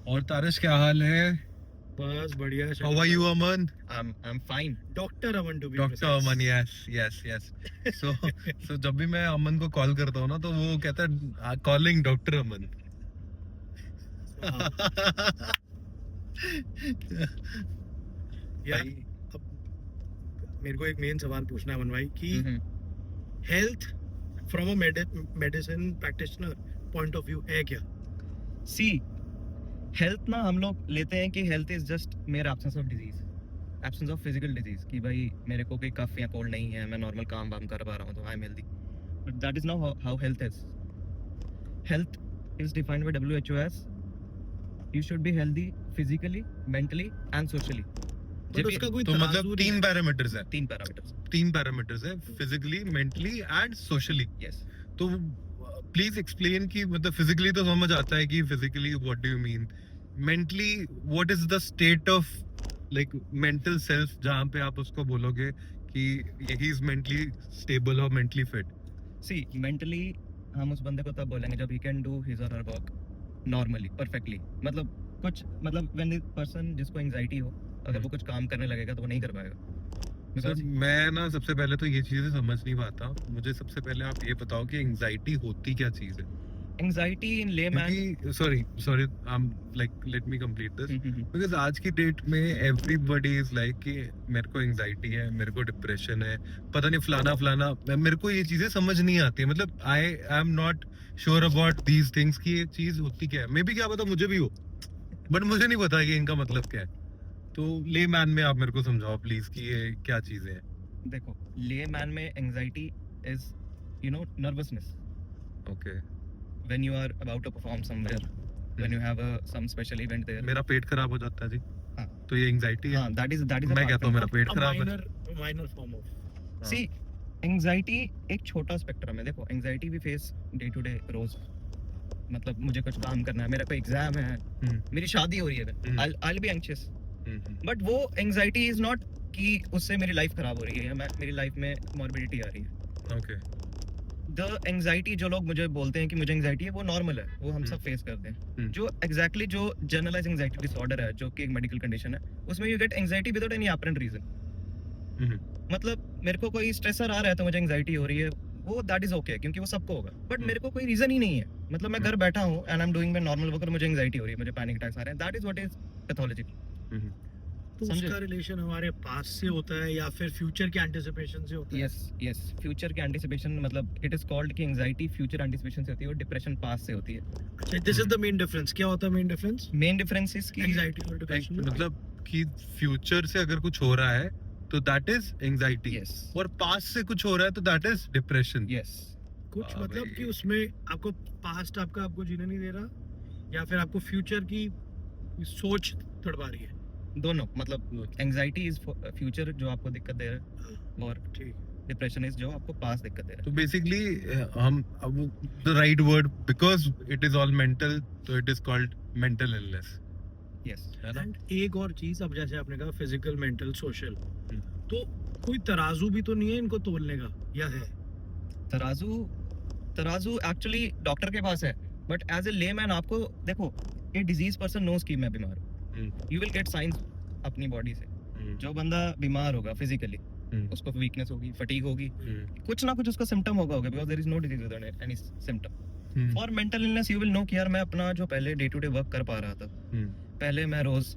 और तारश क्या हाल है? बस बढ़िया। How are you, Aman? I'm fine. Doctor Aman to be doctor Aman, yes. So जब भी मैं अमन को कॉल करता हूँ ना तो वो कहता है कॉलिंग डॉक्टर अमन। यार अब मेरे को एक मेन सवाल पूछना है अमन भाई कि health from a medicine practitioner point of view है क्या? See, हेल्थ ना हम लोग लेते हैं कि health is just mayor absence of disease, absence of physical disease, कि भाई मेरे को कोई कफ या कोल्ड नहीं है, मैं नॉर्मल काम वाम कर पा रहा हूँ तो I am healthy. But that is not how health is. Health is defined by WHO as you should be healthy physically, mentally and socially. But उसका कोई तो तराजू मतलब नहीं तीन पैरामीटर्स है, तीन parameters. Physically, mentally and socially. Yes. तो प्लीज एक्सप्लेन कि मतलब फिजिकली तो समझ आता है कि physically what do you mean, mentally what is the state of like mental self जहाँ पे आप उसको बोलोगे कि ही इज मेंटली स्टेबल और मेंटली फिट। सी, मेंटली हम उस बंदे को तब बोलेंगे जब ही कैन डू हिज और हर वर्क नॉर्मली, परफेक्टली। मतलब व्हेन द पर्सन जिसको एंजाइटी हो, अगर वो कुछ काम करने लगेगा तो वो नहीं कर पाएगा। सर मैं ना सबसे पहले तो ये चीजें समझ नहीं पाता। मुझे सबसे पहले आप ये बताओ कि एंजाइटी होती क्या चीज है? एंजाइटी इन लेमैन, क्योंकि sorry like let me complete this, because आज की डेट में एवरीबॉडी इज लाइक कि मेरे को एंजाइटी है, मेरे को डिप्रेशन है, पता नहीं फलाना। मेरे को ये चीजें समझ नहीं आती। मतलब I am not sure about these things कि ये चीज होती क्या है। मे बी क्या पता मुझे भी हो, बट मुझे नहीं पता कि इनका मतलब क्या है। तो ले मैन में आप मेरे को समझाओ प्लीज कि ये क्या चीजें हैं। देखो, लेमैन में anxiety is nervousness okay. When you are about to perform somewhere, when you have some special event there। मेरा पेट खराब हो जाता है जी। हाँ। तो ये एंजाइटी है? हाँ, that is मैं कहता हूँ मेरा पेट खराब है। Minor form of see, anxiety एक छोटा स्पेक्ट्रम है। देखो, anxiety we face day to day रोज। मतलब मुझे कुछ काम करना है, मेरा कोई एग्जाम है, मेरी शादी हो रही है, I will be anxious. But वो एंजाइटी इज नॉट कि उससे मेरी लाइफ खराब हो रही है या मेरी लाइफ में मॉर्बिडिटी आ रही है। ओके। द एंजाइटी जो लोग मुझे बोलते हैं कि मुझे एंजाइटी है, वो नॉर्मल है, वो हम सब फेस करते हैं। जो एग्जैक्टली जो जनरलाइज एंजाइटी डिसऑर्डर है, जो कि एक मेडिकल कंडीशन है, उसमें you get anxiety without any apparent reason. मतलब मेरे को कोई स्ट्रेसर आ रहा है तो मुझे एंजाइटी हो रही है, वो दैट इज ओके, क्योंकि वो सबको होगा। बट मेरे को कोई रीजन ही नहीं है। मतलब मैं घर बैठा हूँ and I am doing my normal work और मुझे एंजाइटी हो रही है, मुझे पैनिक अटैक्स आ रहे हैं, that is what is pathology. तो उसका रिलेशन हमारे पास्ट से होता है या फिर फ्यूचर के एंटिसिपेशन से होता है? यस, फ्यूचर के एंटिसिपेशन, मतलब इट इज कॉल्ड कि एंजाइटी फ्यूचर एंटिसिपेशन से होती है और डिप्रेशन पास्ट से होती है। अच्छा, this is the main difference. क्या होता है main difference? Main difference is कि एंजाइटी और डिप्रेशन में मतलब कि फ्यूचर से अगर कुछ हो रहा है तो दैट इज एंजाइटी, Yes. और पास्ट से कुछ हो रहा है तो दैट इज डिप्रेशन। यस, कुछ हाँ मतलब भाई। कि उसमें आपको पास्ट आपको जीने नहीं दे रहा या फिर आपको फ्यूचर की सोच तड़पा रही है? दोनों। मतलब एंजाइटी इज फ्यूचर जो आपको दिक्कत दे रहा है, और ठीक। डिप्रेशन इज जो आपको पास्ट दिक्कत दे रहा तो बेसिकली हम the right word, because it is all mental, तो it is called mental illness, है। यस। है ना? एंड एक और चीज, अब जैसे आपने कहा फिजिकल, मेंटल, सोशल, तो कोई तराजू भी तो नहीं है इनको तोलने का, या है? तराजू एक्चुअली डॉक्टर के पास है, बट एज ए लेमैन आपको देखो, ए डिजीज पर्सन नोज कि मैं बीमार हूँ। यू विल गेट साइंस अपनी बॉडी से। जो बंदा बीमार होगा फिजिकली, उसको वीकनेस होगी, फटीग होगी, कुछ ना कुछ उसका सिम्टम होगा, because there is no disease without any symptom. For mental illness you will know कि यार मैं अपना जो पहले डे टू डे वर्क कर पा रहा था, पहले मैं रोज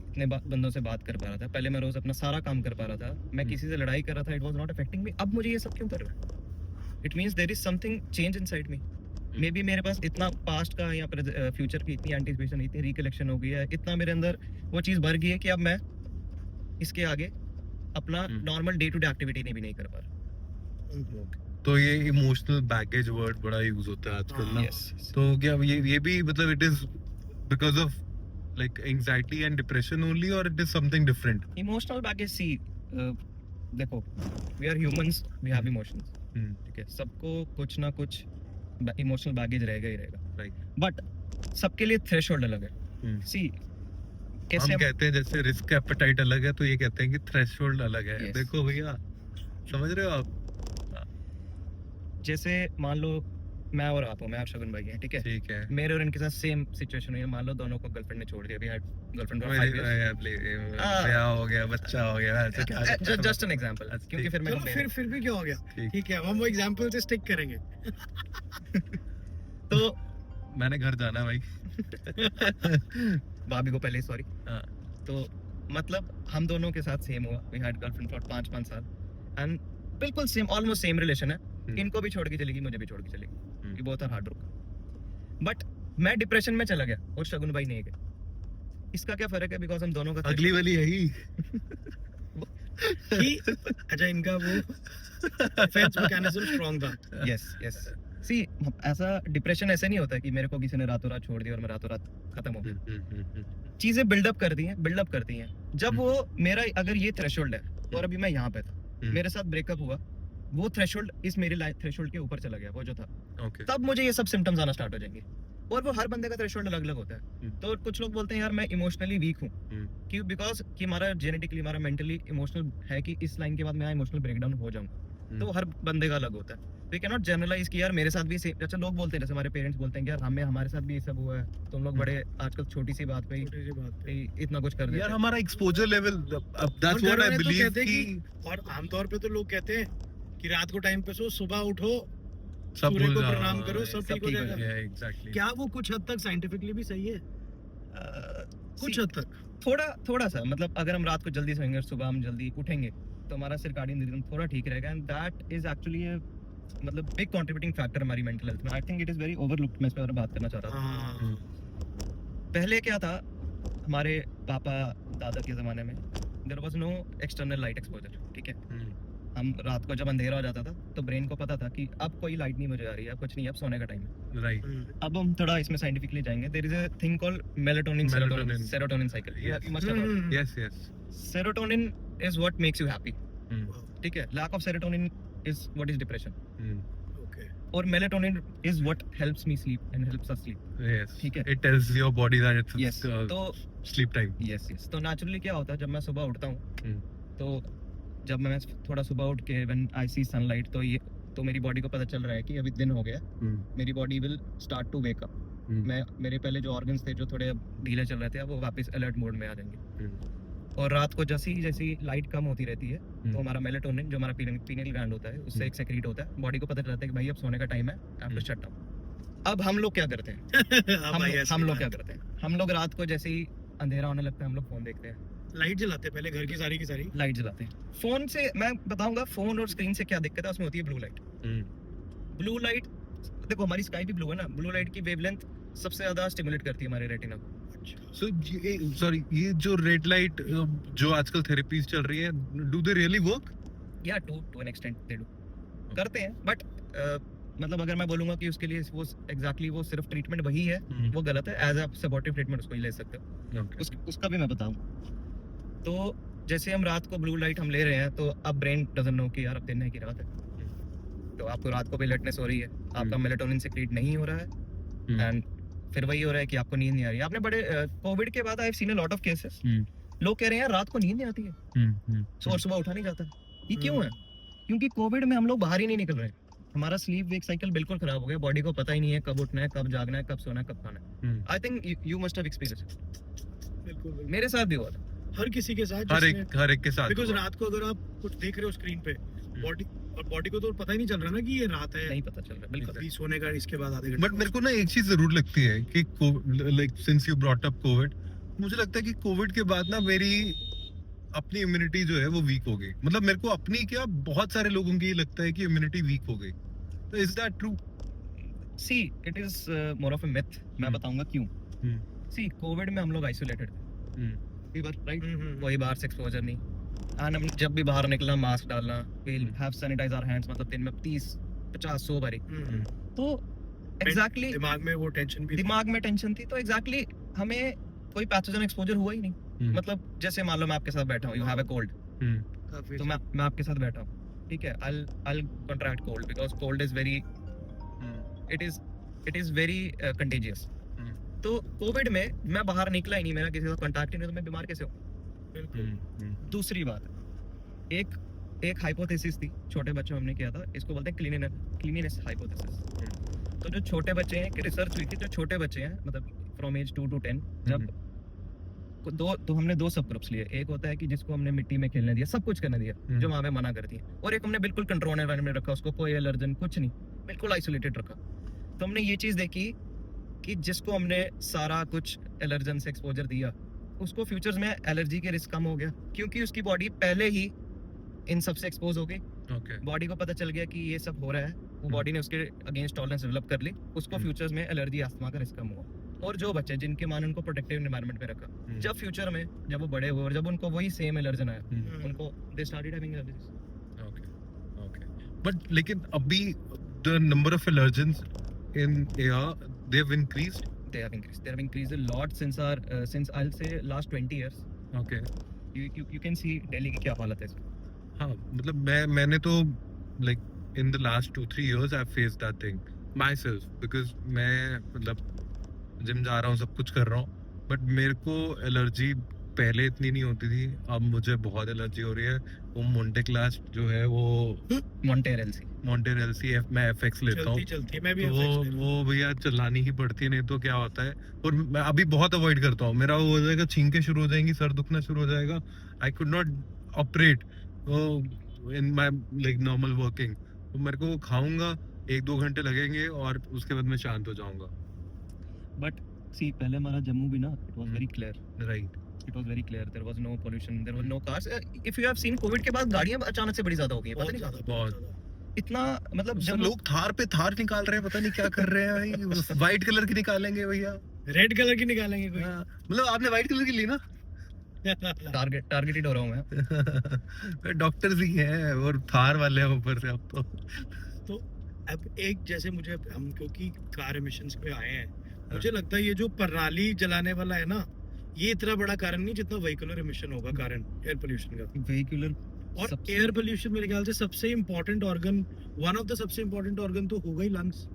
इतने बंदों से बात कर पा रहा था, पहले मैं रोज अपना सारा काम कर पा रहा था, मैं किसी से लड़ाई कर रहा था, it was not affecting me, अब मुझे ये सब क्यों कर रहा है? It means there is something change inside me. Maybe मेरे पास इतना पास्ट का या फ्यूचर की इतनी एंटिसिपेशन, इतनी रिकलेक्शन हो गई है, इतना मेरे अंदर वो चीज भर गई है कि अब मैं इसके आगे अपना normal day to day activity नहीं भी नहीं कर पा रहा। तो ये इमोशनल बैगेज वर्ड बड़ा यूज होता है आजकल ना। Yes. तो क्या ये भी मतलब it is because of like anxiety and depression only, और it is something different? Emotional baggage, see देखो, we are humans, we have emotions, ठीक है? सबको कुछ ना कुछ इमोशनल बैगेज रहेगा ही रहेगा, राइट। बट सबके लिए थ्रेशोल्ड अलग है। सी, कैसे हम कहते हैं जैसे रिस्क एपेटाइट अलग है, तो ये कहते हैं कि थ्रेशोल्ड अलग है। Yes. देखो भैया, समझ रहे हो आप? जैसे मान लो मैं और आप हो, मैं और शगुन भाई हैं, ठीक है? ठीक है। मेरे और इनके साथ सेम सिचुएशन हुई है। मान लो दोनों को गर्लफ्रेंड ने छोड़ दिया, we had girlfriend for 5 years. ब्याह हो गया, बच्चा हो गया, ऐसे क्या? जस्ट एन एग्जांपल, अच्छा, क्योंकि ठीक। फिर मैं चलो फिर भी क्या हो गया, ठीक। ठीक है, हम वो एग्जांपल से स्टिक करेंगे। तो मैंने घर जाना है भाई। भाभी को पहले सॉरी। हाँ। तो मतलब हम दोनों के साथ सेम हुआ, वी हैड गर्लफ्रेंड फॉर 5 साल एंड बिल्कुल सेम, ऑलमोस्ट सेम रिलेशन है। इनको भी छोड़ के चलेगी, मुझे भी छोड़ के चलेगी, ये बहुत हार्ड वर्क। बट मैं डिप्रेशन में चला गया और शगुन भाई नहीं गए। इसका क्या फर्क है? बिकॉज हम दोनों का अगली वाली यही। कि अच्छा इनका वो डिफेंस मैकेनिज्म स्ट्रांग था। यस सी, ऐसा डिप्रेशन ऐसे नहीं होता कि मेरे को किसी ने रातों रात छोड़ दिया और मैं रातों रात खत्म हो गया। चीजें बिल्डअप करती हैं। जब वो मेरा अगर ये थ्रेशोल्ड है और अभी मैं यहाँ पे था, मेरे साथ ब्रेकअप हुआ, वो थ्रेशोल्ड इस मेरी लाइफ थ्रेशोल्ड के ऊपर चला गया, वो जो था, ओके। तब मुझे ये सब सिम्टम्स आना स्टार्ट हो जाएंगे। और वो हर बंदे का थ्रेशोल्ड अलग अलग होता है। तो कुछ लोग बोलते हैं यार मैं इमोशनली वीक हूँ, क्यों? बिकॉज कि हमारा जेनेटिकली, हमारा मेंटली इमोशनल है कि इस लाइन के बाद मैं इमोशनल ब्रेकडाउन हो जाऊंगा। तो हर बंदे का अलग होता है। वी कैन नॉट जनरलाइज कि यार मेरे साथ भी अच्छा, लोग बोलते हैं, जैसे हमारे पेरेंट्स बोलते हैं कि यार हमारे साथ भी ये सब हुआ है, तुम लोग बड़े आजकल छोटी सी बात पे ही इतना कुछ कर देते यार हैं। हमारा exposure level, that's what I believe कि, और आमतौर पे तो लोग कहते हैं कि रात को टाइम पे सो, सुबह उठो, सब सूर्य भूल को जाओ, प्रणाम करो, सब ठीक हो जाएगा। Yeah, exactly. क्या वो कुछ हद तक साइंटिफिकली भी सही है? कुछ हद तक थोड़ा सा, मतलब अगर हम रात को जल्दी सोएंगे और सुबह हम जल्दी उठेंगे तो हमारा सर्काडियन रिदम थोड़ा ठीक रहेगा, एंड दैट इज एक्चुअली मतलब बिग कंट्रीब्यूटिंग फैक्टर हमारी मेंटल हेल्थ में। I think it is very overlooked. मैं इस पर बात करना चाह रहा था। हाँ। पहले क्या था, हमारे पापा दादा के ज़माने में there was no external light exposure, ठीक है? हम रात को जब अंधेरा हो जाता था तो ब्रेन को पता था कि अब कोई लाइट नहीं मुझे आ रही है, अब कुछ नहीं, अब सोने का टाइम है। राइट। अब हम थोड़ा इसमें साइंटिफिकली जाएंगे। There is a thing called melatonin serotonin cycle. You must have heard. Yes yes. Serotonin is what makes you happy, ठीक है? Lack of serotonin is what is depression, okay. और melatonin is what helps me sleep and helps us sleep. Yes, ठीक है। It tells your body that it's yes, तो sleep time. Yes तो naturally क्या होता है, जब मैं सुबह उठता हूँ तो जब मैं थोड़ा सुबह उठ के व्हेन आई सी सनलाइट, तो मेरी बॉडी को पता चल रहा है कि अभी दिन हो गया। मेरी body will start to wake up. मेरे पहले जो ऑर्गन्स थे जो थोड़े ढीले चल रहे थे, अब वो वापस अलर्ट मोड में आ जाएंगे। और रात को जैसी लाइट कम होती रहती है तो हमारा मेलाटोनिन, जो हमारा पीनियल ग्लैंड होता है, उससे एक सेक्रेट होता है, बॉडी को पता चलता है कि भाई अब सोने का टाइम है, I have to shut down. अब हम लोग क्या करते हैं? हम लोग क्या करते हैं? हम लोग रात को जैसे ही अंधेरा होने लगता है, हम लोग फोन देखते हैं, लाइट जलाते हैं पहले घर की सारी लाइट जलाते हैं। फोन से मैं बताऊंगा, फोन और स्क्रीन से क्या दिक्कत है, उसमें होती है ब्लू लाइट। ब्लू लाइट, देखो हमारी स्काई भी ब्लू है ना, ब्लू लाइट की वेवलेंथ सबसे ज्यादा स्टिमुलेट करती है हमारे रेटिना को। सो ये जो रेड लाइट जो आजकल थेरेपीज चल रही है, डू दे रियली वर्क? या to an extent they do, करते हैं, बट मतलब अगर मैं बोलूंगा कि उसके लिए वो एग्जैक्टली वो सिर्फ ट्रीटमेंट वही है, वो गलत है। एज अ सपोर्टिव ट्रीटमेंट उसको ही ले सकते हो। उसका भी मैं बताऊं तो जैसे हम रात को ब्लू लाइट हम ले रहे हैं, तो अब ब्रेन डजंट नो कि यार अब दिन है कि रात है, तो आपको रात को भी लेटनेस हो रही है, आपका मेलाटोनिन सेक्रेट नहीं हो रहा है, एंड फिर वही हो रहा है कि आपको नींद नहीं आ रही है। आपने बड़े कोविड के बाद आई have seen a lot of cases, लोग कह रहे हैं यार रात को नींद नहीं आती है, और सुबह उठा नहीं जाता। ये क्यों है? क्योंकि कोविड में हम लोग बाहर ही नहीं निकल रहे हैं, हमारा स्लीप वेक साइकिल बिल्कुल खराब हो गया, बॉडी को पता ही नहीं है कब उठना है, कब जागना है, कब सोना है, कब खाना है। I think you must have experience. बिल्कुल मेरे साथ भी हुआ था, हर किसी के साथ, हर एक के साथ। बिकॉज़ रात को अगर आप कुछ देख रहे हो स्क्रीन पे, बॉडी को तो पता ही नहीं चल रहा ना कि ये रात है, नहीं पता चल रहा बिल्कुल। अभी सोने का इसके बाद आधे घंटे। बट मेरे को ना एक चीज जरूर लगती है कि like since you brought up Covid, मुझे लगता है कि कोविड के बाद ना मेरी अपनी इम्यूनिटी जो है वो वीक हो गई। मतलब मेरे को अपनी क्या, बहुत सारे लोगों की लगता है कि इम्यूनिटी वीक हो गई। तो is that true? See it is more of a myth. मैं बताऊंगा क्यों। सी कोविड में हम लोग आइसोलेटेड थे, वी वर राइट, कोई बाहर से एक्सपोजर नहीं, एंड हम जब भी बाहर निकलना मास्क डालना, we have sanitise our hands, मतलब दिन में 30 50 100 बारी। तो एग्जैक्टली दिमाग में वो टेंशन भी, दिमाग में टेंशन थी, तो एग्जैक्टली हमें कोई पैथोजन एक्सपोजर हुआ ही नहीं। मतलब जैसे मान लो मैं आपके साथ बैठा हूँ, यू हैव अ कोल्ड, काफी तो मैं आपके साथ बैठा हूँ, ठीक है, I'll contract cold because cold is very it is very contagious। तो कोविड में मैं बाहर निकला ही नहीं, मेरा किसी से कांटेक्ट ही नहीं, तो मैं बीमार कैसे हूँ? दूसरी बात, एक हाइपोथेसिस थी, छोटे बच्चों हमने किया था, इसको बोलते हैं क्लीनिनेस हाइपोथेसिस। तो जो छोटे बच्चे हैं, कि रिसर्च हुई थी, जो छोटे बच्चे हैं मतलब फ्रॉम एज 2 to 10, जब तो हमने 2 सब ग्रुप्स लिए। एक होता है कि जिसको हमने मिट्टी में खेलने दिया, सब कुछ करने दिया जो वहाँ पे मना करती है, और एक हमने बिल्कुल कंट्रोल एनवायरनमेंट में रखा, उसको कोई एलर्जन कुछ नहीं, बिल्कुल आइसोलेटेड रखा। तो हमने ये चीज़ देखी कि जिसको हमने सारा कुछ एलर्जन से एक्सपोजर दिया, उसको फ्यूचर्स में एलर्जी के रिस्क कम हो गया, क्योंकि उसकी बॉडी पहले ही इन सब से एक्सपोज हो गई। ओके बॉडी को पता चल गया कि ये सब हो रहा है, वो बॉडी ने उसके अगेंस्ट टॉलरेंस डेवलप कर ली, उसको फ्यूचर्स में एलर्जी अस्थमा का रिस्क कम हुआ। और जो बच्चे जिनके मान उनको प्रोटेक्टिव एनवायरनमेंट में रखा, जब फ्यूचर में जब वो बड़े हुए और जब उनको वही सेम एलर्जन आया, उनको they started having allergies. Okay okay but लेकिन अभी the number of allergens in air they have increased They have increased a lot since I'll say last 20 years. Okay You can see Delhi की क्या हालत है इसमें। हाँ मतलब मैंने तो like in the last 2-3 years I've faced that thing myself because मैं मतलब जिम जा रहा हूँ, सब कुछ कर रहा हूँ, बट मेरे को एलर्जी पहले इतनी नहीं होती थी, अब मुझे बहुत एलर्जी हो रही है। वो मोंटे क्लास जो है वो Monter LC। मोंटेर एलसी मैं एफएक्स लेता हूँ, चलती मैं भी तो वो भैया चलानी ही पड़ती है, नहीं तो क्या होता है। और मैं अभी बहुत अवॉइड करता हूँ, मेरा वो हो जाएगा, छींकें शुरू हो जाएंगी, सर दुखना शुरू हो जाएगा, I could not operate in my like normal working. तो मेरे को खाऊंगा, 1-2 घंटे लगेंगे और उसके बाद मैं शांत हो जाऊंगा। But see, पहले हमारा जम्मू भी ना, it was very clear। Right It was very clear. There was no pollution, there was no cars. If you have seen COVID के बाद गाड़ियाँ अचानक से बड़ी ज्यादा हो गई है, पता नहीं बहुत इतना मतलब जब लोग थार पे थार निकाल रहे हैं, पता नहीं क्या कर रहे हैं भाई। व्हाइट कलर की निकालेंगे भैया, रेड कलर की निकालेंगे कोई। मतलब आपने व्हाइट कलर की ली ना? टारगेटेड हो रहा हूँ मैं। डॉक्टर्स ही हैं और थार वाले हैं ऊपर से अब तो अब एक जैसे मुझे हम क्योंकि कार एमिशंस पे आए हैं, मुझे लगता है ये जो पराली जलाने वाला है ना, ये इतना बड़ा कारण नहीं जितना व्हीकुलर एमिशन होगा कारण एयर पोल्यूशन का। व्हीकुलर और एयर पोल्यूशन मेरे ख्याल से सबसे important organ, one of the सबसे इम्पोर्टेंट ऑर्गन तो होगा ही लंग्स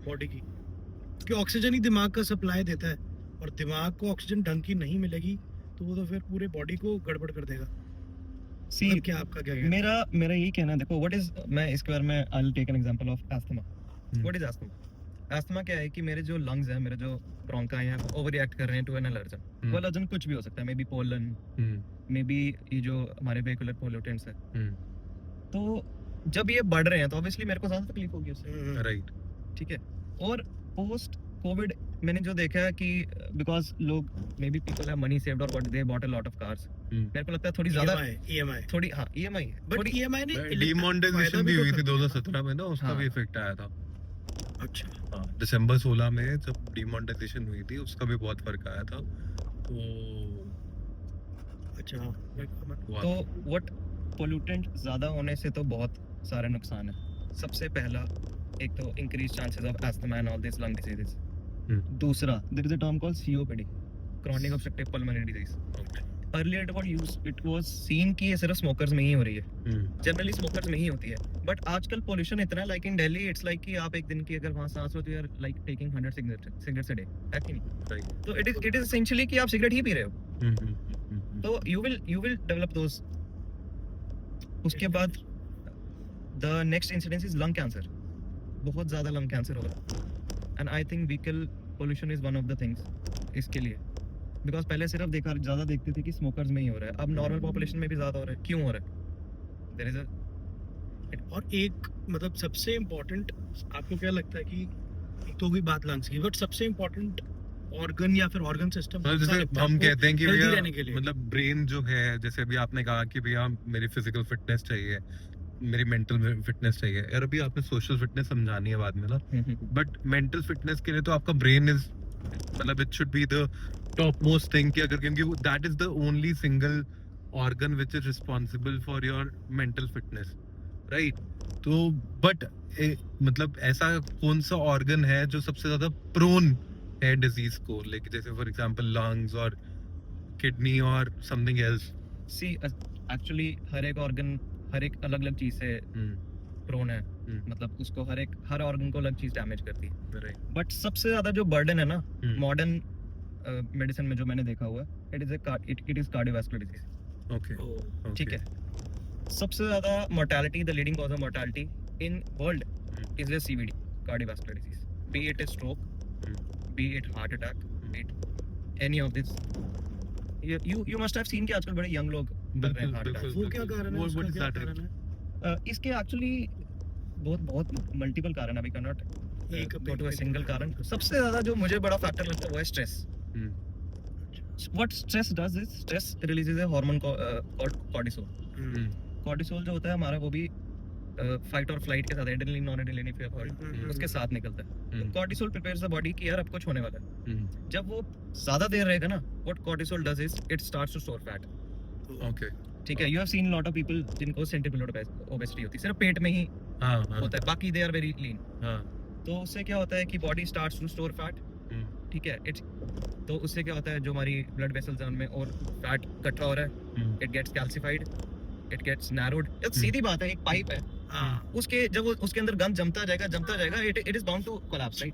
बॉडी की, क्योंकि ऑक्सीजन ही दिमाग का सप्लाई देता है, और दिमाग को ऑक्सीजन ढंग की नहीं मिलेगी तो वो तो फिर पूरे बॉडी को गड़बड़ कर देगा। सी क्या आपका क्या कहना है? मेरा यही कहना है, देखो व्हाट इज, मैं इसके बारे में I will take an example of asthma. What is asthma? Asthma क्या है कि मेरे जो लंग्स हैं, मेरे जो ब्रोंकाई हैं, वो ओवर रिएक्ट कर रहे हैं टू एन एलर्जन। वो एलर्जन कुछ भी हो सकता है, may bee pollen, may be ये जो हमारे वेहिकुलर पोल्यूटेंट्स हैं। तो जब ये बढ़ रहे हैं तो ऑब्वियसली मेरे को ज्यादा तकलीफ होगी उससे, राइट। ठीक है। और पोस्ट कोविड मैंने जो देखा है कि बिकॉज लोग maybe people have money saved और what they bought a lot of cars, मेरे को लगता है थोड़ी ज्यादा EMI थोड़ी, हाँ EMI है, बट EMI ने डिमोनेटाइजेशन भी हुई थी 2017 में ना, उसका भी इफेक्ट आया था। अच्छा हाँ, दिसंबर 16 में जब डिमोनेटाइजेशन हुई थी, उसका भी बहुत फर्क आया था। तो अच्छा, तो व्हाट पोल्यूटेंट ज्यादा होने से तो बहुत सारे नुकसान है। सबसे पहला एक तो increase chances of asthma and all this lung diseases. दूसरा, there is a term called COPD, chronic obstructive pulmonary disease। Earlier it was seen कि ये सिर्फ स्मोकर्स में ही हो रही है, जनरली स्मोकर्स में ही होती है, बट आजकल पोल्यूशन इतना है, like in Delhi it's like कि आप एक दिन की अगर वहां सांस लो तो you are like taking 100 cigarettes a day, है कि नहीं? राइट। तो इट इज एसेंशियली कि आप सिगरेट ही पी रहे हो, तो यू विल डेवलप दोस। उसके बाद the next incidence is lung cancer, बहुत ज्यादा लंग कैंसर हो रहा है, and I think vehicle pollution is one of the things इसके लिए। बिकॉज पहले सिर्फ ज्यादा देखते थे कि स्मोकर्स में ही हो रहा है, अब नॉर्मल पॉपुलेशन में भी ज्यादा हो रहा है। क्यों हो रहा है? देयर इज अ, और एक मतलब सबसे इम्पोर्टेंट, आपको क्या लगता है कि एक तो हुई बात लंग्स की, बट सबसे इम्पोर्टेंट ऑर्गन या फिर ऑर्गन सिस्टम जैसे हम कहते हैं कि हेल्दी भैया रहने के लिए, मतलब ब्रेन जो है, जैसे अभी आपने कहा कि भैया मेरी फिजिकल फिटनेस चाहिए, मेरी मेंटल फिटनेस चाहिए, यार अभी आपने सोशल फिटनेस समझानी है बाद में ना, बट मेंटल फिटनेस के लिए तो आपका ब्रेन इज मतलब it should be the top most thing, कि अगर क्योंकि that is the only single organ which is responsible for your mental fitness, right? तो बट मतलब ऐसा कौन सा ऑर्गन है जो सबसे ज्यादा प्रोन है डिजीज को, लाइक जैसे फॉर एग्जांपल लंग्स और किडनी और समथिंग एल्स? सी एक्चुअली हर एक ऑर्गन हर एक अलग अलग चीज से प्रोन है, मतलब उसको हर ऑर्गन को अलग चीज डैमेज करती है। राइट। बट सबसे ज्यादा जो बर्डन है ना मॉडर्न मेडिसिन में जो मैंने देखा हुआ है, it is cardiovascular disease. Okay, ठीक है। सबसे ज्यादा mortality, the leading cause of mortality in world is the CVD, cardiovascular disease. be it a stroke, be it heart attack, be it any of this. You must have seen कि आजकल बड़े young लोग कर रहे हैं heart attack. वो क्या कारण है, What उसका is क्या that? कारण है? इसके एक्चुअली बहुत मल्टीपल कारण है, वी कैन नॉट एक गो टू अ सिंगल कारण. सबसे ज्यादा जो मुझे बड़ा फैक्टर लगता है वो है stress. What stress does is stress releases a hormone called cortisol. Cortisol जो होता है हमारा वो भी फाइट और फ्लाइट के साथ adrenaline नॉरएड्रेनलिन if you have heard, उसके साथ निकलता है. तो cortisol prepares the body कि यार अब कुछ होने वाला है. जब वो ज्यादा देर रहेगा ना, what cortisol does is it starts to store fat. Okay. ठीक है, you have seen lot of people जिनको सेंट्रिपिटल obesity होती है, सिर्फ पेट में ही होता है, बाकी they are very lean. तो उससे क्या होता है कि body starts to store fat. ठीक है, तो उससे क्या होता है जो हमारी ब्लड वेसल्स हैं उनमें और फैट इकट्ठा हो रहा है, it gets calcified, it gets narrowed. सीधी बात है, एक पाइप है, उसके जब वो उसके अंदर गंद जमता जाएगा it is bound to collapse, right.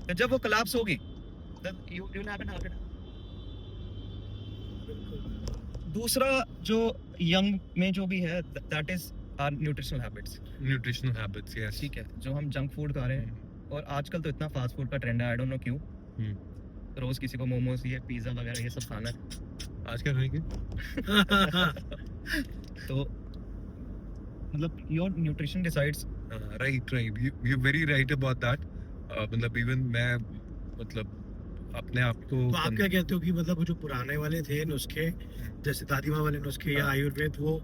तो जब वो कोलैप्स होगी you will have an heart attack. दूसरा जो यंग में जो भी है that is our nutritional habits. Yes. ठीक है, जो हम जंक फूड खा रहे हैं, और आजकल तो इतना फास्ट फूड का ट्रेंड है, आई डोंट नो क्यों. रोज किसी को मोमोज, ये पिज्जा वगैरह ये सब खाना है. आज क्या खाएंगे? तो मतलब your nutrition decides. Right. You're very right about that. मतलब even मैं मतलब अपने आप को तो आप क्या कहते हो कि मतलब वो जो पुराने वाले थे नुस्खे, जैसे दादी माँ वाले नुस्खे या आयुर्वेद, वो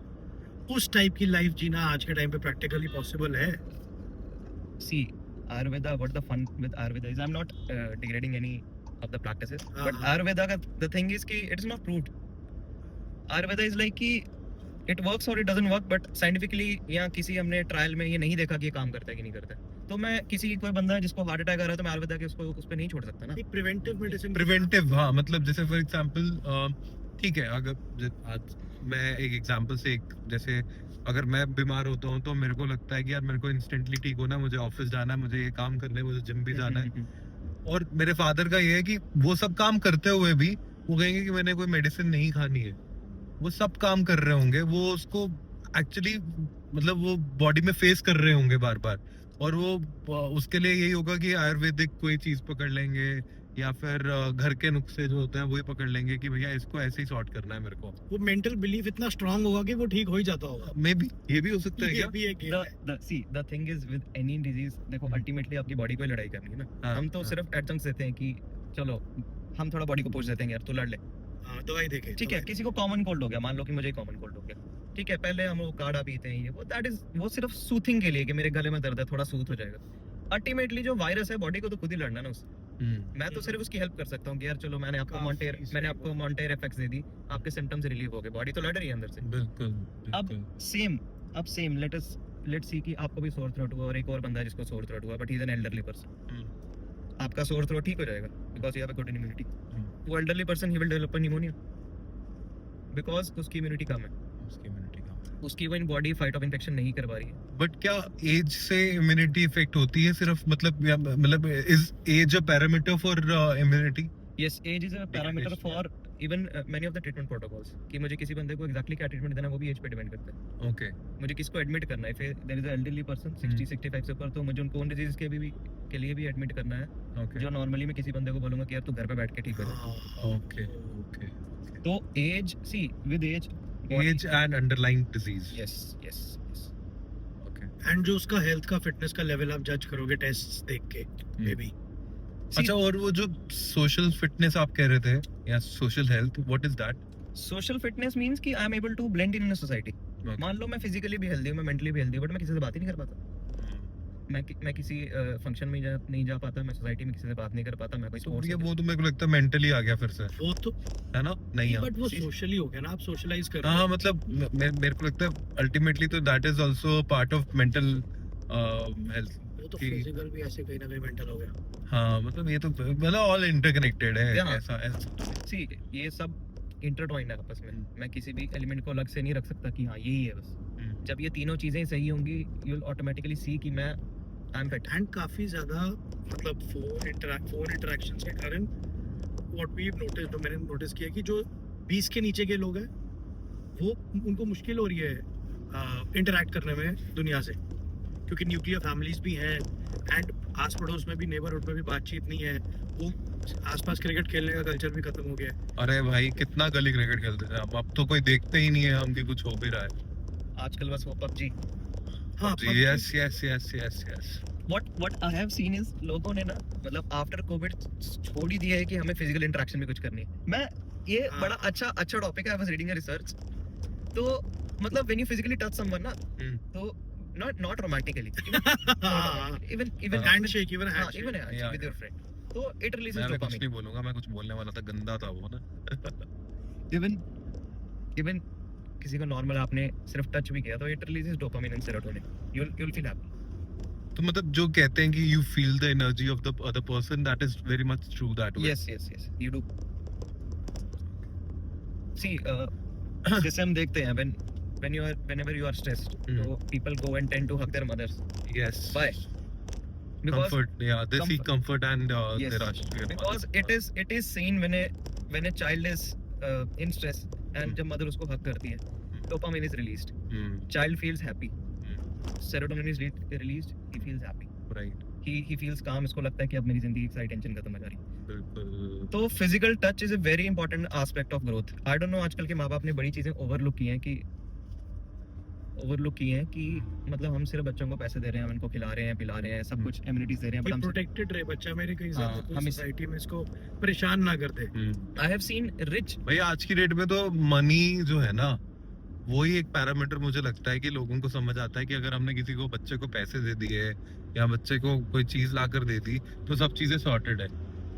उस टाइप की लाइफ जीना आज के टाइम पे प्रैक्टिकली पॉसिबल है? See, Ayurveda, what the fun with Ayurveda is, I'm not degrading any of the practices, but Ayurveda ka the thing is कि it is not proved. Ayurveda is like कि it works or it doesn't work, but scientifically या किसी हमने trial में ये नहीं देखा कि ये काम करता है कि नहीं करता है. तो मैं किसी कोई बंदा है जिसको हार्ट अटैक आ रहा है तो मैं आयुर्वेदा के उसको उस पे नहीं छोड़ सकता ना. एक प्रिवेंटिव मेडिसिन, प्रिवेंटिव, हाँ, मतलब जैसे फॉर एग्जांपल ठीक है, अगर आज मैं एक एग्जांपल से जैसे अगर मैं बीमार होता हूँ तो मेरे को लगता है कि यार मेरे को इंस्टेंटली ठीक होना, मुझे ऑफिस जाना है, मुझे ये काम करने, मुझे जिम भी जाना है. और मेरे फादर का ये है कि वो सब काम करते हुए भी वो कहेंगे कि मैंने कोई मेडिसिन नहीं खानी है. वो सब काम कर रहे होंगे, वो उसको एक्चुअली मतलब वो बॉडी में फेस कर रहे होंगे बार बार, और वो उसके लिए यही होगा कि आयुर्वेदिक कोई चीज पकड़ लेंगे या फिर घर के नुस्खे जो होते हैं वही पकड़ लेंगे कि भैया इसको ऐसे ही सॉर्ट करना है मेरे को. वो मेंटल बिलीफ इतना स्ट्रांग होगा कि वो ठीक हो ही जाता होगा. मे बी ये भी हो सकता है ये क्या? भी एक game है. See, the thing is with any disease, देखो अल्टीमेटली आपकी बॉडी को ही लड़ाई करनी है ना. हम तो सिर्फ एडजंक्ट्स देते हैं कि चलो हम थोड़ा बॉडी को पुश देते हैं यार तू लड़ ले. दवाई देके, ठीक है, किसी को कॉमन कोल्ड हो गया, मान लो कि मुझे कॉमन कोल्ड हो गया, ठीक है, पहले हम वो काढ़ा पीते हैं, ये वो दैट इज वो सिर्फ सूथिंग के लिए कि मेरे गले में दर्द है थोड़ा सूथ हो जाएगा. अल्टीमेटली जो वायरस है बॉडी को तो खुद ही लड़ना ना उससे. मैं तो सिर्फ उसकी हेल्प कर सकता हूँ कि यार चलो मैंने आपको मॉन्टेर इफेक्ट्स दे दी, आपके सिम्टम्स रिलीव हो गए, बॉडी तो लड़ रही है अंदर से. बिल्कुल. अब सेम लेट्स सी कि आपको भी सोर थ्रोट हुआ और एक और बंदा है जिसको सोर थ्रोट हुआ, but he is an elderly person. आपका सोर थ्रोट ठीक हो जाएगा because you have a good immunity. वो elderly person he will develop pneumonia because उसकी इम्यूनिटी कम है, उसकी वो बॉडी फाइट ऑफ इन्फेक्शन नहीं करवा रही है. बट क्या एज से इम्यूनिटी इफेक्ट होती है सिर्फ, मतलब is age a parameter for immunity? Yes, age is a parameter for even many of the treatment protocols. कि मुझे किसी बंदे को एग्जैक्टली क्या ट्रीटमेंट देना है वो भी एज पे डिपेंड करता है. ओके. मुझे किसको एडमिट करना है, फिर there is a elderly person 60-65 से ऊपर, तो मुझे उनको उन डिजीज के लिए भी एडमिट करना है. ओके. जो नॉर्मली मैं किसी बंदे को बोलूंगा कि यार तू घर पे बैठ के ठीक हो जाए. ओके. तो age, see with age and underlying disease. Yes. Okay. And जो उसका हेल्थ का, फिटनेस का लेवल आप जज करोगे टेस्ट देख के मे बी. अच्छा, और वो जो सोशल फिटनेस आप कह रहे थे या social health, what is that? Social fitness means कि I am able to blend in a society. मान लो मैं फिजिकली भी हेल्दी हूं, मैं मेंटली भी हेल्दी हूं, बट मैं किसी से बात ही नहीं कर पाता. मैं किसी फंक्शन में नहीं जा पाता, मैं सोसाइटी में किसी से बात नहीं कर पाता, मैं कोई तो स्पोर्ट्स ये वो तो मेरे को लगता है मेंटली आ गया फिर से, वो तो है ना? नहीं, बट वो सोशली हो गया ना, आप सोशलाइज कर रहे हाँ, हो. मतलब मेरे को लगता है अल्टीमेटली तो that is also part of mental health. वो तो फिजिकल भी ऐसे कहीं ना कहीं मेंटल हो गया. हाँ, मतलब ये तो मतलब ऑल इंटरकनेक्टेड है. ऐसा सी ये सब इंटरट्वाइंड है आपस में. मैं किसी भी एलिमेंट को अलग से नहीं रख सकता कि हाँ यही है बस. जब ये तीनों चीजें सही होंगी यू विल ऑटोमेटिकली सी कि मैं आई एम फिट. एंड काफी ज्यादा मतलब फोन इंटरेक्शंस के कारण व्हाट वी नोटिस, जो मैंने नोटिस किया कि जो 20 के नीचे के लोग हैं वो उनको मुश्किल हो रही है इंटरेक्ट करने में दुनिया से, क्योंकि न्यूक्लियर फैमिलीज भी हैं. एंड आस पड़ोस में भी, नेबरहुड में भी बातचीत नहीं है, वो आसपास क्रिकेट खेलने का कल्चर भी खत्म हो गया है। अरे भाई कितना गली क्रिकेट खेलते थे, अब तो कोई देखते ही नहीं है हम कि कुछ हो भी रहा है। आजकल बस वो पबजी। हाँ yes yes yes yes yes. What I have scene is लोगों ने ना मतलब आफ्टर कोविड छोड़ ही दिया है कि हमें फिजिकल इंटरेक्शन भी कुछ करनी है। मैं ये हाँ। बड़ा अच्छा टॉपिक है। I was reading a research. तो मतलब when you physically touch someone ना, तो not romantically, even handshake, even हाँ, handshake. even Yeah, with your friend, तो it releases मैं कुछ dopamine. नहीं बोलूंगा, मैं कुछ बोलने वाला था, गंदा था वो ना। even किसी को नॉर्मल आपने सिर्फ टच भी किया तो it releases dopamine and serotonin. You'll feel happy. तो मतलब जो कहते हैं कि you feel the energy of the other person, that is very much true that way. Yes, you do. See, जैसे हम देखते हैं whenever you are stressed, so people go and tend to hug their mothers. Yes. Why? Because Comfort, yeah, they seek comfort and Yes. they rush to your because mother. it is seen when a child is in stress and जब mother उसको hug करती है, dopamine is released. Child feels happy. Serotonin is released. He feels happy. Right. He feels calm. इसको लगता है कि अब मेरी जिंदगी की सारी टेंशन खत्म हो जा रही है। बिल्कुल। तो physical touch is a very important aspect of growth. I don't no आजकल के माँ बाप ने बड़ी चीजें ओवरलुक की हैं कि मतलब हम सिर्फ बच्चों को पैसे दे रहे हैं, हम इनको खिला रहे हैं, पिला रहे हैं, सब कुछ एमिनिटीज दे रहे हैं, बट हम प्रोटेक्टेड रहे बच्चा मेरे, कहीं हाँ, ज्यादा हम कोई इस- सोसाइटी में इसको परेशान ना कर दे। I have seen rich. भाई आज की डेट में तो मनी जो है ना, वही एक पैरामीटर मुझे लगता है कि लोगों को समझ आता है कि अगर हमने किसी को बच्चे को पैसे दे दिए या बच्चे को कोई चीज ला कर दे दी तो सब चीजें सॉर्टेड है।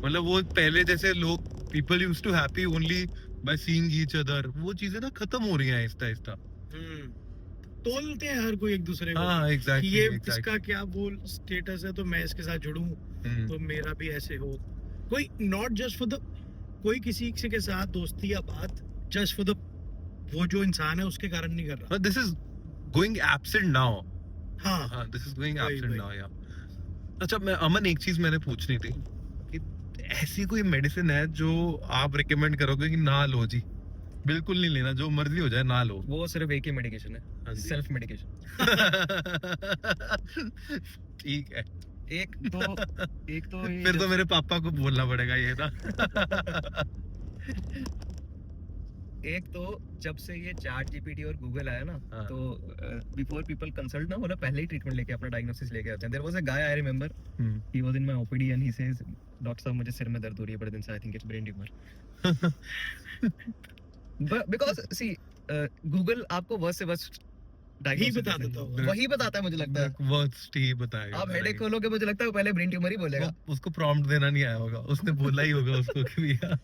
मतलब वो पहले जैसे लोग people used to happy only by seeing each other, वो चीजें ना खत्म हो रही हैं आहिस्ता आहिस्ता। तोलते हैं हर कोई एक दूसरे को हाँ कि एग्जैक्टली ये इसका क्या वो स्टेटस है तो मैं इसके साथ जुड़ूं तो मेरा भी ऐसे हो। कोई नॉट जस्ट फॉर द, कोई किसी के साथ दोस्ती या बात जस्ट फॉर द वो जो इंसान है उसके कारण नहीं कर रहा। This is going absent now. हाँ हाँ दिस इज गोइंग वही, एब्सेंट वही। नाउ या। अच्छा मैं अमन एक चीज मैंने पूछनी थी कि ऐसी कोई मेडिसिन है जो आप रिकमेंड करोगे कि ना लो जी, बिल्कुल नहीं लेना, जो मर्जी हो जाए ना लो? वो सिर्फ एक ही मेडिकेशन है, हाँ जी। Self medication. ठीक है, एक तो ये फिर तो मेरे पापा को बोलना पड़ेगा ये ना। एक तो जब से ये चैट जीपीटी और गूगल आया ना, हाँ। तो बिफोर पीपल कंसल्ट ना, वो ना पहले ही ट्रीटमेंट लेके अपना डायग्नोसिस लेके आते हैं। There was a guy I remember, he was in my OPD and he says doctor साहब मुझे सिर में दर्द हो रही है बड़े दिन से, I think it's brain tumour. Because C Google आपको वर्स्ट से वर्स्ट ही बता देता होगा। वही बताता है मुझे लगता है। वर्स्ट ही बताएगा। आप हेडेक खोलोगे मुझे लगता है वो पहले ब्रेन ट्यूमर ही बोलेगा। उसको प्रॉम्प्ट देना नहीं आया होगा, उसने बोला ही होगा उसको कि भैया।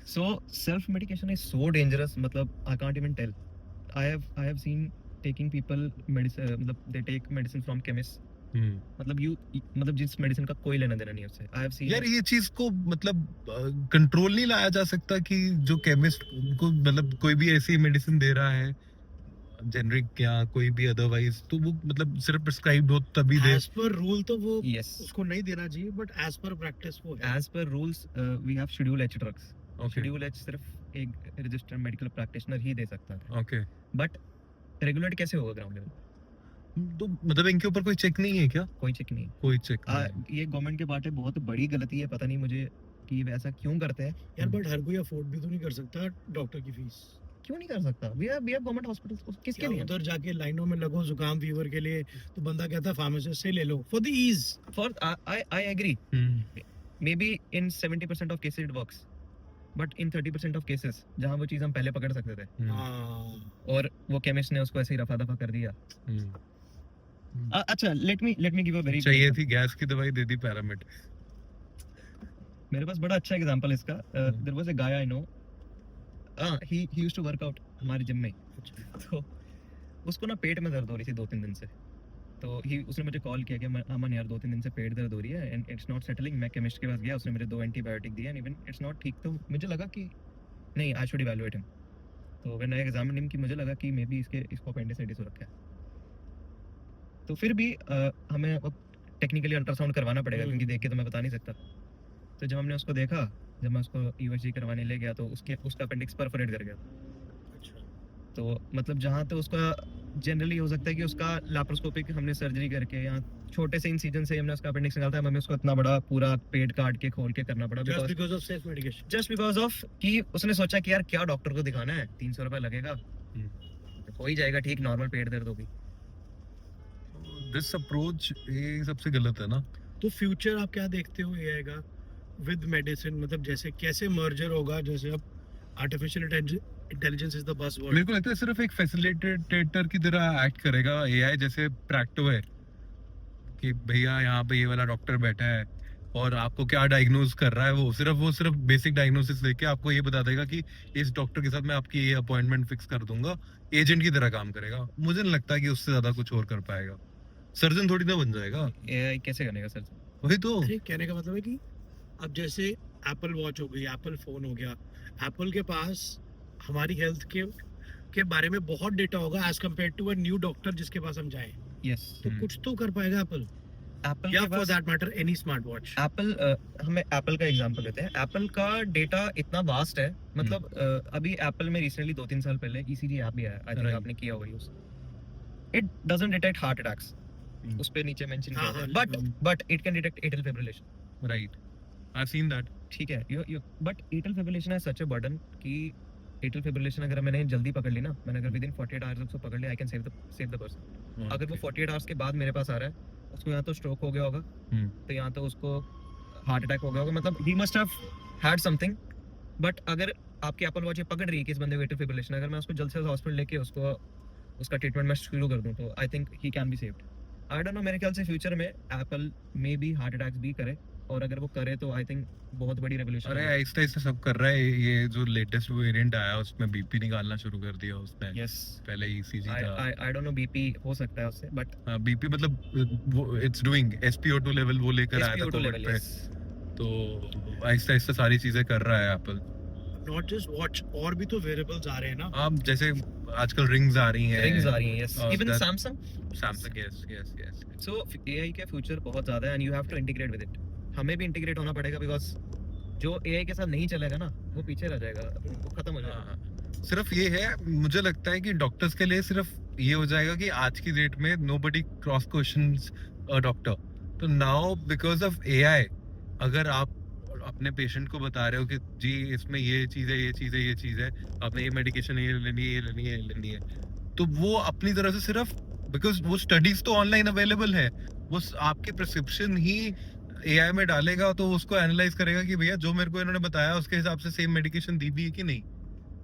So self medication is so dangerous. मतलब I can't even tell. I have seen taking people medicine, मतलब they take medicine from chemists. मतलब जिस मेडिसिन का कोई लेना देना नहीं है उससे। I have seen यार ये चीज को मतलब कंट्रोल नहीं लाया जा सकता कि जो केमिस्ट को मतलब कोई भी ऐसी मेडिसिन दे रहा है जेनरिक या कोई भी अदरवाइज, तो वो मतलब सिर्फ प्रिस्क्राइब्ड हो तभी दे। एज पर रूल तो वो yes. उसको नहीं देना चाहिए, बट एज पर प्रैक्टिस वो है। As per rules, we have Schedule H drugs. Okay Schedule H सिर्फ एक रजिस्टर्ड मेडिकल प्रैक्टिशनर ही दे सकता है। ओके, बट रेगुलेट कैसे होगा ग्राउंड लेवल? तो मतलब इनके ऊपर कोई चेक नहीं है क्या? कोई चेक नहीं। कोई चेक नहीं। ये गवर्नमेंट के पार्ट है, बहुत बड़ी गलती है, पता नहीं मुझे कि ऐसा क्यों करते हैं। यार बट हर कोई अफोर्ड भी तो नहीं कर सकता डॉक्टर की फीस। क्यों नहीं कर सकता? we have गवर्नमेंट हॉस्पिटल्स, किसके क्या लिए? उधर जाके लाइनों में लगो जुकाम फीवर के लिए, तो बंदा कहता है फार्मासिस्ट से ले लो for the ease. For I agree. Maybe in 70% of cases it works, but in 30% of cases जहाँ वो चीज़ हम पहले पकड़ सकते थे और वो केमिस्ट ने उसको ऐसे ही रफा दफा कर दिया। अच्छा, let me give a very चाहिए थी गैस की दवाई, दे दी पैरामिड। मेरे पास बड़ा अच्छा एग्जांपल इसका। There was a guy I know, he used to work out हमारे जिम में। तो उसको ना पेट में दर्द हो रही थी 2-3 दिन से। तो उसने मुझे कॉल किया कि अमन यार 2-3 दिन से पेट दर्द हो रही है एंड इट्स नॉट सेटलिंग। मैं केमिस्ट के पास गया, उसने मेरे 2 एंटीबायोटिक दिए एंड इवन इट्स नॉट ठीक। तो मुझे लगा कि नहीं, आई शुड इवैल्यूएट हिम। तो व्हेन आई एग्जामिन्ड हिम कि मुझे लगा कि मे बी इसको अपेंडिसाइटिस हो रखा है। तो फिर भी हमें अब टेक्निकली अल्ट्रासाउंड करवाना पड़ेगा क्योंकि देख के तो मैं बता नहीं सकता। तो जब हमने उसको देखा, जब मैं उसको यूएसजी करवाने ले गया तो उसका अपेंडिक्स परफोरेट कर गया। तो मतलब जहाँ तो उसका जनरली हो सकता है कि उसका लैप्रोस्कोपिक हमने सर्जरी करके या छोटे से इंसिजन से हमने उसका अपेंडिक्स निकाला था, हमें उसको इतना बड़ा पूरा पेट काट के खोल के करना पड़ा just because because of self medication. Just because of कि उसने सोचा कि यार क्या डॉक्टर को दिखाना है, 300 रुपए लगेगा तो हो ही जाएगा ठीक, नॉर्मल पेट दर्द होगी। दिस अप्रोच ये सबसे गलत है ना। तो फ्यूचर आप क्या देखते हो एआई का विद मेडिसिन, मतलब जैसे कैसे मर्जर होगा, जैसे अब artificial intelligence is the buzzword. मेरे को लगता है सिर्फ एक फैसिलिटेटर की तरह एक्ट करेगा एआई, जैसे प्रैक्टो है कि भैया यहाँ पे ये वाला डॉक्टर बैठा है और आपको क्या डायग्नोज कर रहा है, वो सिर्फ बेसिक डायग्नोसिस लेके आपको ये बता देगा कि इस डॉक्टर के साथ मैं आपकी ये अपॉइंटमेंट फिक्स कर दूंगा। एजेंट की तरह काम करेगा। मुझे नहीं लगता कि उससे ज्यादा कुछ और कर पाएगा। सर्जन थोड़ी ना बन जाएगा। एआई कैसे करेगा सर? वही तो। अरे कहने का मतलब है कि अब जैसे एप्पल वॉच हो गई, एप्पल फोन हो गया, एप्पल के पास हमारी हेल्थ के बारे में बहुत डेटा होगा as compared to a new doctor जिसके पास हम जाएं। यस, तो कुछ तो कर पाएगा एप्पल, एप्पल या के for pass that matter any smart watch. Apple हमें एप्पल का एग्जांपल लेते हैं। एप्पल का डेटा इतना वास्ट है, मतलब अभी एप्पल में रिसेंटली 2-3 साल पहले ईसीजी ऐप भी आया, आई थिंक Right. आपने किया होगा use. It doesn't detect heart attacks, उस पे नीचे मेंशन हाँ, किया है, हाँ, but it can detect atrial fibrillation. Right, I have seen that. ठीक है, यू बट एट्रियल फिब्रिलेशन है सच अ बर्डन कि एट्रियल फिब्रिलेशन अगर मैंने जल्दी पकड़ ली ना, मैंने अगर विद इन 48 आवर्स उसको पकड़ लिया, I can save the person. अगर वो 48 आवर्स के बाद मेरे पास आ रहा है, उसको या तो स्ट्रोक हो गया होगा, तो या तो उसको हार्ट अटैक हो गया होगा, मतलब he must have had something. But अगर आपकी एप्पल वॉच ये पकड़ रही है कि इस बंदे को एट्रियल फिब्रिलेशन, अगर मैं उसको जल्द से जल्द हॉस्पिटल लेके उसको उसका ट्रीटमेंट मैं शुरू कर दूं, तो I think he can be saved. I don't no, मेरे ख्याल से फ्यूचर में Apple may be heart attacks भी करे, और अगर वो करे तो आई थिंक बहुत बड़ी रेवोल्यूशन। अरे आहिस्ता आहिस्ता सब कर रहा है। ये जो लेटेस्ट वेरिएंट आया उसमें बीपी निकालना शुरू कर दिया उसने। यस, पहले ईसीजी था। आई डोंट नो बीपी हो सकता है उससे, बट बीपी मतलब वो इट्स डूइंग SpO2 लेवल वो लेकर आया था कोविड पे। तो आहिस्ता आहिस्ता सारी चीजें कर रहा है एप्पल। नॉट जस्ट वॉच, और भी तो वेरिएबल्स आ रहे हैं ना। अब जैसे आजकल रिंग्स आ रही हैं। रिंग्स आ रही हैं, yes, even that- Samsung. Samsung, yes yes yes. So AI का फ्यूचर बहुत ज्यादा है and you have to integrate with it. हमें भी इंटीग्रेट होना पड़ेगा, बिकॉज जो एआई के साथ नहीं चलेगा ना, वो पीछे रह जाएगा, वो खत्म हो जाएगा। सिर्फ ये है, मुझे लगता है कि डॉक्टर्स के लिए सिर्फ ये हो जाएगा कि आज की डेट में nobody cross questions a doctor. तो नाउ बिकॉज ऑफ एआई, अगर आप अपने पेशेंट को बता रहे हो कि जी इसमें ये चीज है, ये चीज है, ये चीज है, आपने ये मेडिकेशन ये लेनी है, ये लेनी है, ये लेनी है, तो वो अपनी तरह से सिर्फ, बिकॉज वो स्टडीज तो ऑनलाइन अवेलेबल है, वो आपके प्रिस्क्रिप्शन ही एआई में डालेगा, तो उसको एनालाइज करेगा कि भैया जो मेरे को इन्होंने बताया उसके हिसाब से सेम मेडिकेशन दी भी है कि नहीं।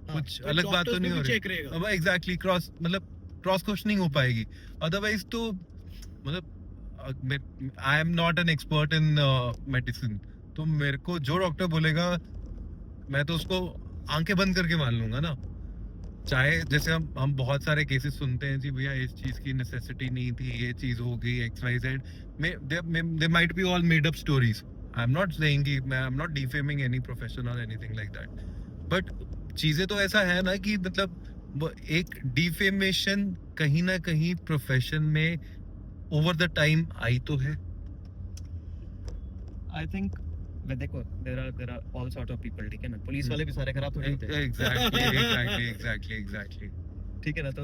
कुछ अलग बात तो नहीं हो रही। चेक रहेगा। अब एग्जैक्टली क्रॉस क्वेश्चनिंग हो पाएगी। अदरवाइज तो मतलब I am not an expert in medicine, तो मेरे को जो डॉक्टर बोलेगा मैं तो उसको आंखें बंद करके मान लूंगा ना। चाहे जैसे हम बहुत सारे केसेस सुनते हैं जी भैया इस चीज की नेसेसिटी नहीं थी, ये चीज हो गई XYZ, they might be all made up stories. I am not saying कि मैं I am not defaming any profession और एनीथिंग लाइक दैट, बट चीजें तो ऐसा है ना कि मतलब वो एक डिफेमेशन कहीं ना कहीं प्रोफेशन में ओवर द टाइम आई तो है। आई थिंक देखो there are all sort of people, ठीक है ना, पुलिस वाले भी सारे खराब थोड़ी होते हैं, एग्जैक्टली। ठीक है ना। तो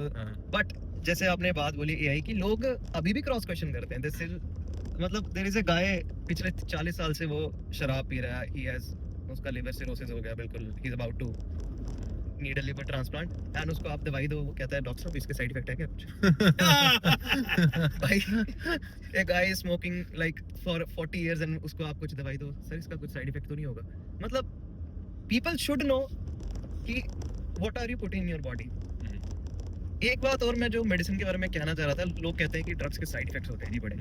बट जैसे आपने बात बोली एआई की, लोग अभी भी क्रॉस क्वेश्चन करते हैं। दिस इज मतलब देयर इज अ गाय पिछले 40 साल से वो शराब पी रहा है, ही हैज उसका लिवर सिरोसिस हो गया बिल्कुल, he is about to need a liver transplant, and उसको आप दवाई दो, वो कहता है डॉक्टर साहब इसके साइड इफेक्ट है क्या कुछ? भाई एक guy smoking like for 40 years and उसको आप कुछ दवाई दो, सर इसका कुछ साइड इफेक्ट तो नहीं होगा? मतलब पीपल शुड नो कि what are you putting in your body. एक बात और मैं जो मेडिसिन के बारे में कहना चाह रहा था, लोग कहते हैं कि ड्रग्स के साइड इफेक्ट्स होते हैं जी बड़े।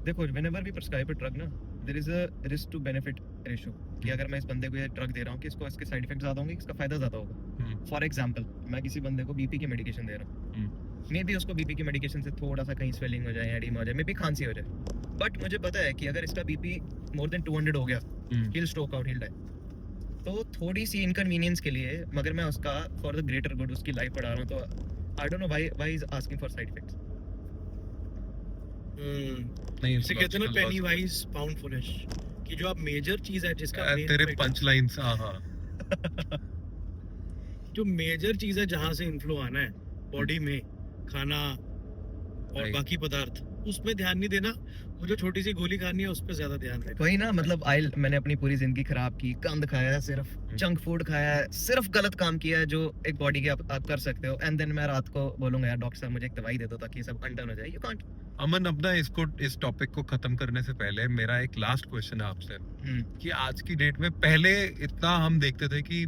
देखो whenever we prescribe a drug ना, there is a risk to benefit ratio, कि अगर मैं इस बंदे को ये ड्रग दे रहा हूँ कि इसको इसके साइड इफेक्ट ज्यादा होंगे, इसका फायदा ज्यादा होगा। फॉर एग्जांपल मैं किसी बंदे को बीपी की मेडिकेशन दे रहा हूँ, मे बी उसको बीपी की मेडिकेशन से थोड़ा सा कहीं स्वेलिंग हो जाए, एडिमा हो जाए, मे बी खांसी हो जाए, बट मुझे पता है कि अगर इसका बीपी मोर देन 200 हो गया, he will stroke out, he will die. तो थोड़ी सी इनकन्वीनियंस के लिए मगर मैं उसका फॉर द ग्रेटर गुड उसकी लाइफ बढ़ा रहा हूँ, तो I don't know why is asking for side effects. नहीं, इसे कहते हैं ना पेनी वाइज पाउंड फुलिश, कि जो आप मेजर चीज है जिसका तेरे पंच लाइंस। हाँ जो मेजर चीज है जहां से इन्फ्लो आना है बॉडी में, खाना और Right. बाकी पदार्थ उसमें ध्यान नहीं देना, वो जो छोटी सी गोली खानी है उस पे ज्यादा ध्यान देना। वही ना, मतलब मैंने अपनी पूरी जिंदगी खराब की, गंद खाया है, सिर्फ जंक फूड खाया है, सिर्फ गलत काम किया है जो एक बॉडी के आप कर सकते हो, एंड देन मैं रात को बोलूंगा यार डॉक्टर साहब मुझे एक दवाई दे दो ताकि ये सब अनडन हो जाए। You can't. अमन, अपना इस टॉपिक को खत्म करने से पहले मेरा एक लास्ट क्वेश्चन है आपसे कि आज की डेट में, पहले इतना हम देखते थे कि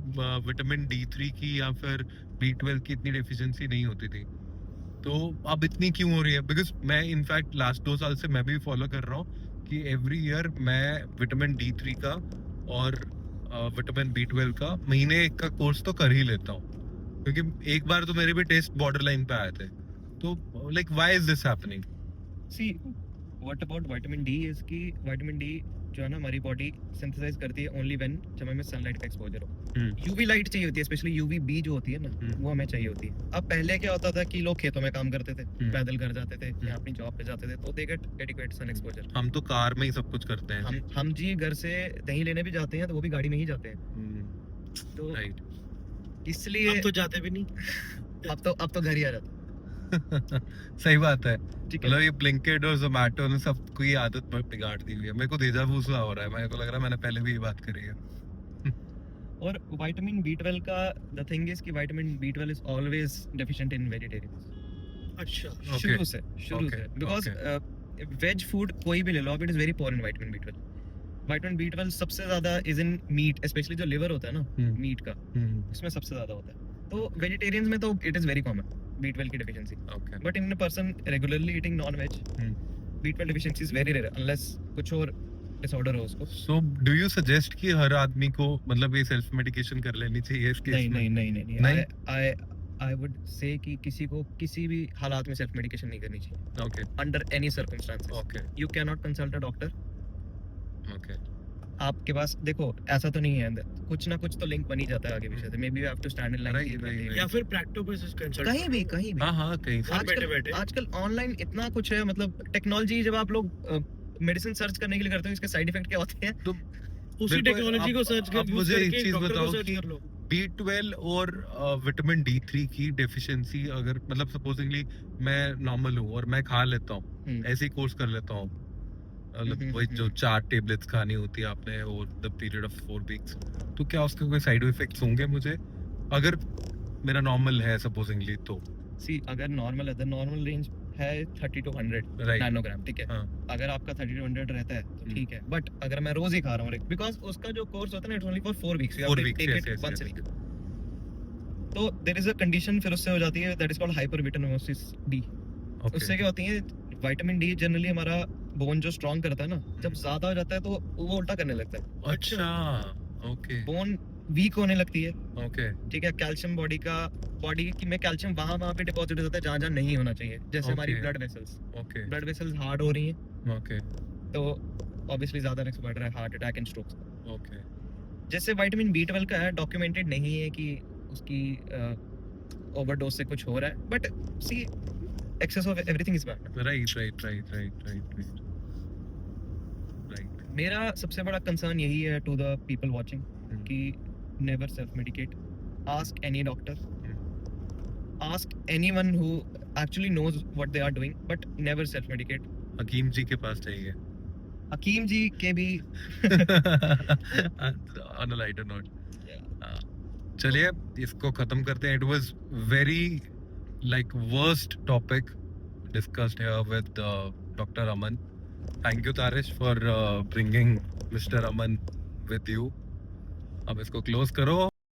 विटामिन D3 की या फिर B12 की इतनी डेफिशिएंसी नहीं होती थी, तो अब इतनी क्यों हो रही है? बिकॉज मैं इनफैक्ट लास्ट 2 साल से मैं भी फॉलो कर रहा हूँ कि एवरी ईयर मैं विटामिन D3 का और विटामिन B12 का महीने एक का कोर्स तो कर ही लेता हूँ, क्योंकि एक बार तो मेरे भी टेस्ट बॉर्डर लाइन पे आए थे। तो like why is this happening? See what about vitamin D is कि विटामिन डी जो है ना हमारी बॉडी सिंथेसाइज करती है ओनली व्हेन जब हमें सनलाइट का एक्सपोजर हो। यूवी लाइट चाहिए होती है, स्पेशली यूवी बी जो होती है ना, वो हमें चाहिए होती है। अब पहले क्या होता था कि लोग खेतों में काम करते थे, पैदल घर जाते थे या अपनी जॉब पे जाते थे, तो they get adequate sun exposure. हम तो कार में ही सब कुछ करते हैं। हम जी घर से दही लेने भी जाते हैं तो वो भी गाड़ी में ही जाते हैं, तो राइट। इसलिए हम तो जाते भी नहीं। अब तो घर ही आ जाते। सही बात है। ठीक है, मतलब ये ब्लिंकिट और जोमेटो ने सबको ये आदत बिगाड़ दी हुई है। मेरे को डेजा वू सा हो रहा है, मेरे को लग रहा है मैंने पहले भी ये बात करी है। और विटामिन B12 का द थिंग इज कि vitamin B12 is always deficient in vegetarians. अच्छा, Okay. शुरू से Okay. बिकॉज वेज फूड कोई भी ले लो, it is very poor in vitamin B12। Vitamin B12 सबसे ज्यादा इज इन मीट, स्पेशली जो लिवर होता है ना मीट का, उसमें सबसे ज्यादा होता है। तो वेजिटेरियंस में तो it is very common B12 की deficiency, okay. But in a person regularly eating non veg, B12 deficiency is very rare unless कुछ और डिसऑर्डर हो उसको। सो डू यू सजेस्ट कि हर आदमी को मतलब ये सेल्फ मेडिकेशन कर लेनी चाहिए इस केस नहीं में? नहीं नहीं नहीं नहीं? आई वुड से कि किसी को किसी भी हालात में सेल्फ मेडिकेशन नहीं करनी चाहिए, okay under any circumstances. Okay you can not consult a doctor. Okay. आपके पास देखो ऐसा तो नहीं है, कुछ ना कुछ तो लिंक बन ही जाता है आगे पीछे से, maybe you have to stand in Right, line right, या फिर प्रैक्टोपेसिस्ट कंसल्ट कहीं भी हाँ हाँ कहीं से। हाँ, बैठे-बैठे। आजकल ऑनलाइन इतना कुछ है, मतलब टेक्नोलॉजी, जब आप लोग मेडिसिन सर्च करने के लिए करते हो इसके साइड इफेक्ट क्या होते हैं, तो उसी बिल्कुल, टेक्नोलॉजी को अब- सर्च अब कर मुझे एक चीज डॉक्टर को बताओ सर्च कि कर लो। B12 और विटामिन D3 की डेफिशिएंसी अगर मतलब सपोजिंगली मैं नॉर्मल हूँ और मैं खा लेता हूँ, ऐसे ही कोर्स कर लेता हूँ, मतलब वही जो 4 टेबलेट्स खानी होती है आपने over the period of 4 weeks, तो क्या उसके कोई साइड इफेक्ट्स होंगे मुझे अगर मेरा नॉर्मल है सपोजिंगली? तो सी अगर नॉर्मल है, द नॉर्मल रेंज है 30 to 100 राइट। नैनोग्राम, ठीक है। हाँ। अगर आपका 30 to 100 रहता है तो ठीक है, बट अगर मैं रोज ही खा रहा हूँ, बिकॉज उसका जो कोर्स होता है ना it's only for 4 weeks, 4 weeks, take yes, it yes, once yes. Week, तो देयर इज अ कंडीशन फिर उससे हो जाती है, that is called hypervitaminosis D. उससे क्या होती है, विटामिन डी जनरली हमारा बोन जो स्ट्रांग करता है ना, जब ज्यादा हो जाता है तो वो उल्टा करने लगता है, अच्छा ओके बोन वीक होने लगती है, ओके ठीक है। कैल्शियम बॉडी की में कैल्शियम वहां पे डिपॉजिट हो जाता है जहां जहां नहीं होना चाहिए, जैसे हमारी Okay. Blood okay vessels hard हो रही हैं, ओके तो ऑब्वियसली ज्यादा रिस्क बढ़ रहा है heart attack and strokes. Okay. जैसे विटामिन B12 का है, डॉक्यूमेंटेड नहीं है कि उसकी ओवरडोज से कुछ हो रहा है, but see excess of everything is bad. Right. मेरा सबसे बड़ा कंसर्न यही है टू द पीपल वाचिंग कि never self medicate, ask any doctor, ask anyone who actually knows what they are doing, but never self medicate. हकीम जी के पास चाहिए। हकीम जी के भी On a lighter note. चलिए इसको खत्म करते हैं। It was very like worst topic discussed here with doctor Aman. Thank you Tarish for bringing mister Aman with you. अब इसको क्लोज करो।